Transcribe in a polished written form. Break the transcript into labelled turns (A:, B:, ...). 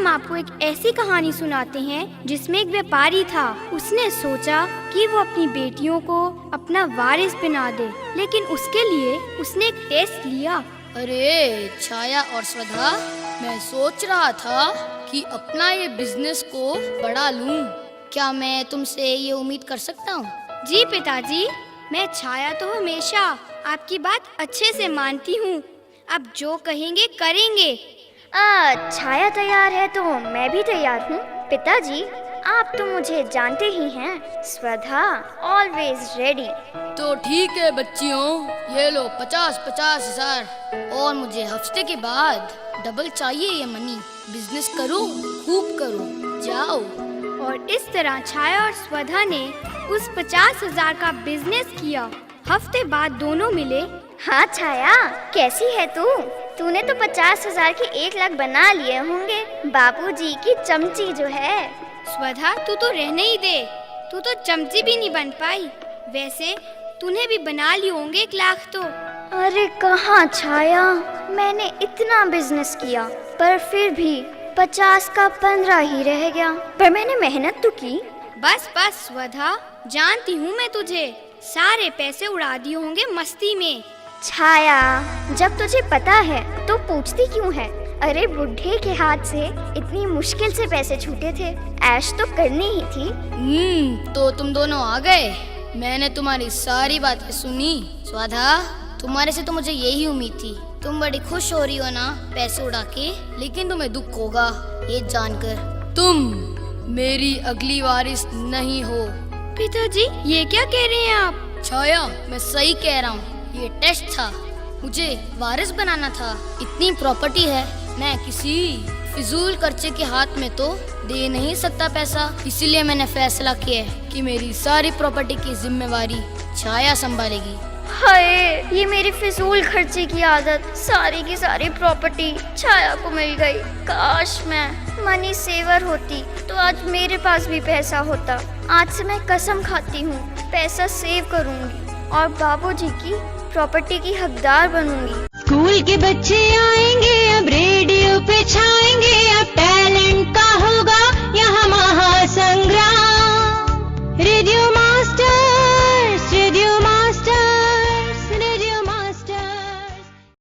A: हम आपको एक ऐसी कहानी सुनाते हैं जिसमें एक व्यापारी था। उसने सोचा कि वो अपनी बेटियों को अपना वारिस बना दे, लेकिन उसके लिए उसने एक टेस्ट लिया।
B: अरे छाया और स्वधा, मैं सोच रहा था कि अपना ये बिजनेस को बढ़ा लूं। क्या मैं तुमसे ये उम्मीद कर सकता हूँ?
A: जी पिताजी, मैं छाया तो हमेशा आपकी बात अच्छे से मानती हूँ। आप जो कहेंगे करेंगे।
C: छाया तैयार है तो मैं भी तैयार हूँ। पिताजी, आप तो मुझे जानते ही हैं, स्वधा ऑलवेज रेडी।
B: तो ठीक है बच्चियों, ये लो 50-50 हजार, और मुझे हफ्ते के बाद डबल चाहिए ये मनी। बिजनेस करो, खूब करो, जाओ।
A: और इस तरह छाया और स्वधा ने उस 50,000 का बिजनेस किया। हफ्ते बाद दोनों मिले।
C: हाँ छाया, कैसी है तू? तूने तो 50,000 के 1 लाख बना लिए होंगे। बाबूजी की चमची जो है।
A: स्वधा, तू तो रहने ही दे, तू तो चमची भी नहीं बन पाई। वैसे तूने भी बना लिए होंगे 1 लाख तो।
C: अरे कहाँ छाया, मैंने इतना बिजनेस किया पर फिर भी 50 का 15 ही रह गया। पर मैंने मेहनत तो की।
A: बस बस स्वधा, जानती हूँ मैं तुझे, सारे पैसे उड़ा दिए होंगे मस्ती में।
C: छाया, जब तुझे पता है तो पूछती क्यों है? अरे बुढ़े के हाथ से इतनी मुश्किल से पैसे छूटे थे, ऐश तो करनी ही थी।
B: तो तुम दोनों आ गए। मैंने तुम्हारी सारी बातें सुनी। स्वधा, तुम्हारे से तो मुझे यही उम्मीद थी। तुम बड़ी खुश हो रही हो ना पैसे उड़ा के, लेकिन तुम्हें दुख होगा ये जानकर तुम मेरी अगली वारिस नहीं हो।
A: पिताजी, ये क्या कह रहे हैं आप?
B: छाया, मैं सही कह रहा हूँ। ये टेस्ट था, मुझे वारिस बनाना था। इतनी प्रॉपर्टी है, मैं किसी फिजूल खर्चे के हाथ में तो दे नहीं सकता पैसा। इसीलिए मैंने फैसला किया है कि मेरी सारी प्रॉपर्टी की जिम्मेवारी छाया संभालेगी।
C: हाय, ये मेरी फिजूल खर्चे की आदत, सारी की सारी प्रॉपर्टी छाया को मिल गई। काश मैं मनी सेवर होती तो आज मेरे पास भी पैसा होता। आज से मैं कसम खाती हूँ, पैसा सेव करूँगी और बाबूजी की प्रॉपर्टी की हकदार बनूंगी।
D: स्कूल के बच्चे आएंगे अब रेडी।